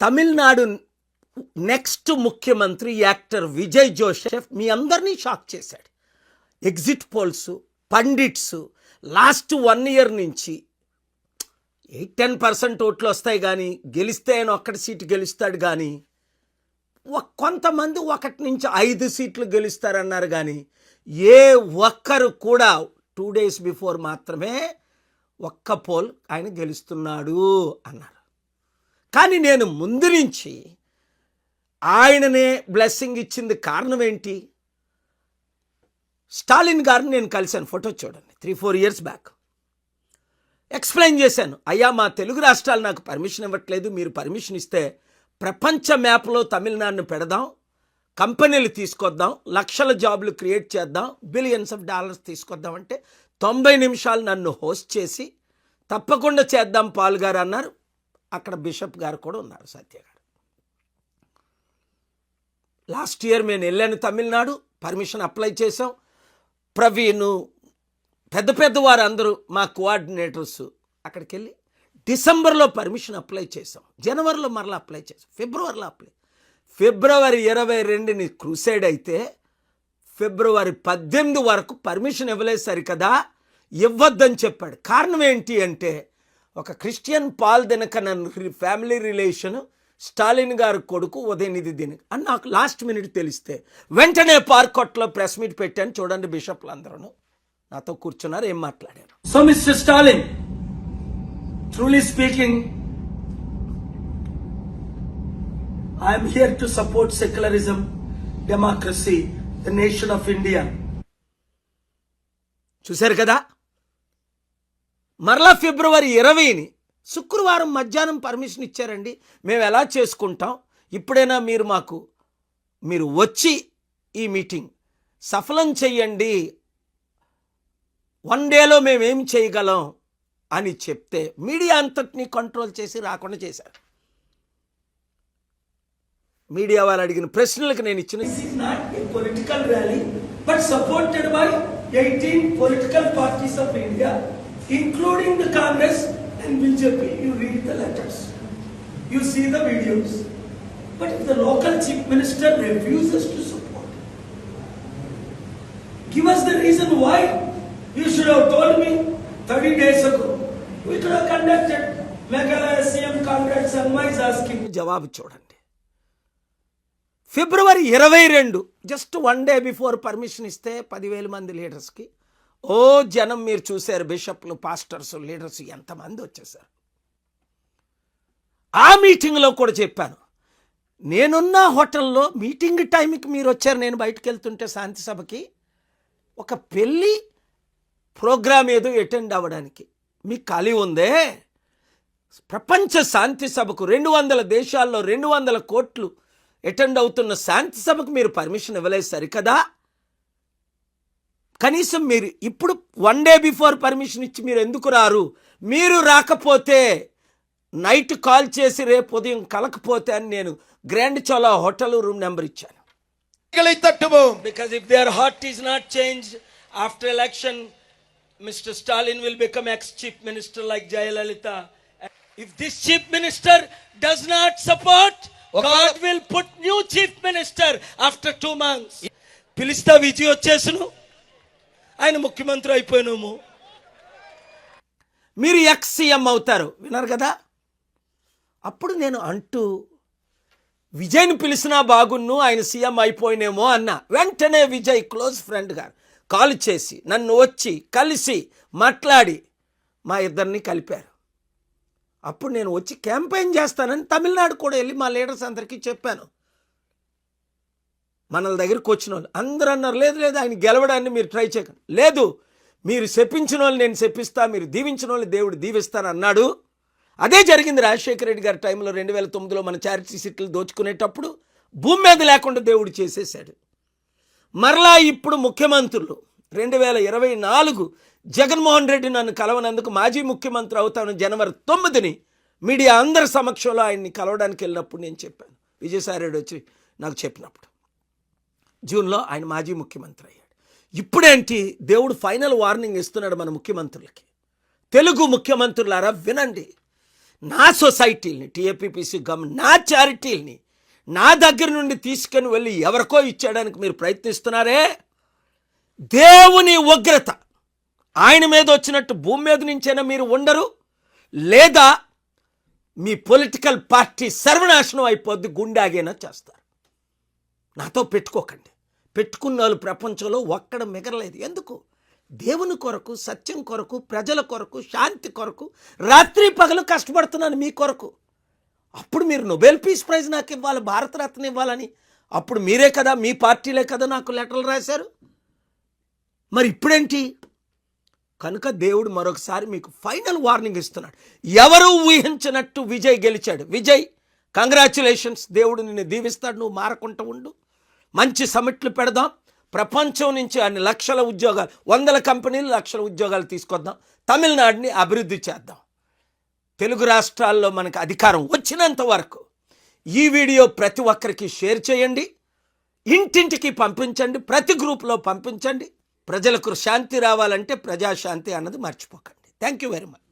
Tamil Nadu next ముఖ్యమంత్రి actor Vijay Joseph మీ అందరినీ shock చేశాడు. Exit polls, pundits last 1 year నుంచి 8-10% ఓట్లు వస్తాయి కానీ గెలిస్తే ఆయన ఒక్కటి సీటు గెలుస్తాడు కానీ కొంతమంది 1 నుంచి 5 సీట్లు గెలుస్తారన్నారు కానీ ఏ ఒక్కరు కూడా 2 days బిఫోర్ మాత్రమే ఒక్క పోల్ ఆయన గెలుస్తున్నాడు అన్నారు. కానీ నేను ముందు నుంచి ఆయననే బ్లెస్సింగ్ ఇచ్చింది కారణం ఏంటి? స్టాలిన్ గారిని నేను కలిశాను, ఫోటో చూడండి, 3-4 years బ్యాక్. ఎక్స్ప్లెయిన్ చేశాను, అయ్యా మా తెలుగు రాష్ట్రాలు నాకు పర్మిషన్ ఇవ్వట్లేదు, మీరు పర్మిషన్ ఇస్తే ప్రపంచ మ్యాప్లో తమిళనాడును పెడదాం, కంపెనీలు తీసుకొద్దాం, లక్షల జాబులు క్రియేట్ చేద్దాం, బిలియన్స్ ఆఫ్ డాలర్స్ తీసుకొద్దాం అంటే 90 నిమిషాలు నన్ను హోస్ట్ చేసి తప్పకుండా చేద్దాం పాల్ గారు అన్నారు. అక్కడ బిషప్ గారు కూడా ఉన్నారు, సత్య గారు. లాస్ట్ ఇయర్ నేను వెళ్ళాను తమిళనాడు, పర్మిషన్ అప్లై చేసాం. ప్రవీణ్, పెద్ద వారు అందరూ మా కోఆర్డినేటర్స్ అక్కడికి వెళ్ళి డిసెంబర్లో పర్మిషన్ అప్లై చేసాం, జనవరిలో మరలా అప్లై చేసాం, ఫిబ్రవరిలో ఫిబ్రవరి 22ని క్రూసైడ్ అయితే ఫిబ్రవరి 18 వరకు పర్మిషన్ ఇవ్వలేదు. సరికదా ఇవ్వద్దని చెప్పాడు. కారణం ఏంటి అంటే ఒక Christian Paul Dhinakaran family relation, Stalin గారి కొడుకు ఉదయనిధి దినకరన్ అని నాకు లాస్ట్ మినిట్ తెలిస్తే వెంటనే పార్కొట్లో ప్రెస్ మీట్ పెట్టాను. చూడండి, బిషప్లు అందరూ నాతో కూర్చున్నారు, ఏం మాట్లాడారు. So mister Stalin, truly speaking, I'm here to support secularism, democracy, the nation of India. చూశారు కదా, మరలా ఫిబ్రవరి 20ని శుక్రవారం మధ్యాహ్నం పర్మిషన్ ఇచ్చారండి. మేము ఎలా చేసుకుంటాం, ఇప్పుడైనా మీరు వచ్చి ఈ మీటింగ్ సఫలం చెయ్యండి, 1 dayలో మేమేం చేయగలం అని చెప్తే మీడియా అంతటినీ కంట్రోల్ చేసి రాకుండా చేశారు. మీడియా వాళ్ళు అడిగిన ప్రశ్నలకు నేను ఇచ్చిన political rally but supported by 18 political parties of India, including the Congress and BJP. You read the letters, you see the videos. But if the local chief minister refuses to support, give us the reason why. You should have told me 30 days ago. We could have conducted Meghalaya CM Congress and my asking. జవాబు చూడండి. ఫిబ్రవరి 22 just 1 day before permission ఇస్తే 10,000 మంది లీడర్స్కి జనం మీరు చూశారు, బిషప్లు, pastors, leaders ఎంతమంది వచ్చేసారు. ఆ మీటింగ్లో కూడా చెప్పాను, నేనున్న హోటల్లో మీటింగ్ టైంకి మీరు వచ్చారు. నేను బయటకు వెళ్తుంటే శాంతి సభకి ఒక పెళ్ళి ప్రోగ్రామ్ ఏదో అటెండ్ అవ్వడానికి మీకు ఖాళీ ఉందే? ప్రపంచ శాంతి సభకు 200 దేశాల్లో 200 కోట్లు అటెండ్ అవుతున్న శాంతి సభకు మీరు పర్మిషన్ ఇవ్వలేదు సరికదా? కనీసం మీరు ఇప్పుడు 1 day బిఫోర్ పర్మిషన్ ఇచ్చి మీరు ఎందుకు రారు? మీరు రాకపోతే నైట్ కాల్ చేసి రేపు ఉదయం కలకపోతే అని నేను Grand Chola hotel room number ఇచ్చాను. Because if their heart is not change after election, mister Stalin will become ex chief minister like Jayalalithaa. If this chief minister does not support, God will put new chief minister after 2 months. పిలిస్తా విజయ్ వచ్చేసును, ఆయన ముఖ్యమంత్రి అయిపోయినాము, మీరు ex CM అవుతారు. విన్నారు కదా? అప్పుడు నేను అంటూ విజయ్ని పిలిచినా బాగున్ను, ఆయన సీఎం అయిపోయినేమో అన్నా. వెంటనే విజయ్ క్లోజ్ ఫ్రెండ్ గారు కాల్ చేసి నన్ను వచ్చి కలిసి మాట్లాడి మా ఇద్దరిని కలిపారు. అప్పుడు నేను వచ్చి క్యాంపెయిన్ చేస్తానని తమిళనాడు కూడా వెళ్ళి మా లీడర్స్ అందరికీ చెప్పాను. మన దగ్గరికి వచ్చిన వాళ్ళు అందరూ అన్నారు, లేదు ఆయన గెలవడాన్ని మీరు ట్రై చేయకండి, లేదు మీరు శపించిన వాళ్ళు నేను శపిస్తా, మీరు దీవించిన వాళ్ళు దేవుడు దీవిస్తాను అన్నాడు. అదే జరిగింది రాజశేఖర రెడ్డి గారి టైంలో 2009లో మన చారిటీ సీట్లు దోచుకునేటప్పుడు భూమి మీద లేకుండా దేవుడు చేసేసాడు. మరలా ఇప్పుడు ముఖ్యమంత్రులు 2024 జగన్మోహన్ రెడ్డి నన్ను కలవనందుకు మాజీ ముఖ్యమంత్రి అవుతాను జనవరి 9ని మీడియా అందరి సమక్షంలో ఆయన్ని కలవడానికి వెళ్ళినప్పుడు నేను చెప్పాను. విజయసాయి రెడ్డి వచ్చి నాకు చెప్పినప్పుడు జూన్లో ఆయన మాజీ ముఖ్యమంత్రి అయ్యాడు. ఇప్పుడేంటి దేవుడు ఫైనల్ వార్నింగ్ ఇస్తున్నాడు మన ముఖ్యమంత్రులకి. తెలుగు ముఖ్యమంత్రులారా వినండి, నా సొసైటీని టీఏపీపీసీ నా చారిటీల్ని నా దగ్గర నుండి తీసుకొని వెళ్ళి ఎవరికో ఇచ్చేయడానికి మీరు ప్రయత్నిస్తున్నారే, దేవుని ఉగ్రత ఆయన మీద వచ్చినట్టు భూమి మీద నుంచైనా మీరు ఉండరు, లేదా మీ పొలిటికల్ పార్టీ సర్వనాశనం అయిపోద్ది, గుండాగైనా చేస్తారు. నాతో పెట్టుకోకండి. పెట్టుకున్న వాళ్ళు ప్రపంచంలో ఒక్కడ మిగరలేదు. ఎందుకు? దేవుని కొరకు, సత్యం కొరకు, ప్రజల కొరకు, శాంతి కొరకు రాత్రి పగలు కష్టపడుతున్నాను మీ కొరకు. అప్పుడు మీరు నోబెల్ పీస్ ప్రైజ్ నాకు ఇవ్వాలి, భారతరత్న ఇవ్వాలని అప్పుడు మీరే కదా, మీ పార్టీలే కదా నాకు లెటర్లు రాశారు. మరి ఇప్పుడేంటి? కనుక దేవుడు మరొకసారి మీకు ఫైనల్ వార్నింగ్ ఇస్తున్నాడు. ఎవరు ఊహించినట్టు విజయ్ గెలిచాడు. విజయ్, కంగ్రాచ్యులేషన్స్, దేవుడు నిన్ను దీవిస్తాడు, నువ్వు మారకుండా ఉండు. మంచి సమిట్లు పెడదాం, ప్రపంచం నుంచి అన్ని లక్షల ఉద్యోగాలు, 100 కంపెనీలు, లక్షల ఉద్యోగాలు తీసుకొద్దాం, తమిళనాడుని అభివృద్ధి చేద్దాం. తెలుగు రాష్ట్రాల్లో మనకు అధికారం వచ్చినంత వరకు ఈ వీడియో ప్రతి ఒక్కరికి షేర్ చేయండి, ఇంటింటికి పంపించండి, ప్రతి గ్రూప్లో పంపించండి. ప్రజలకు శాంతి రావాలంటే ప్రజాశాంతి అన్నది మర్చిపోకండి. Thank you very much.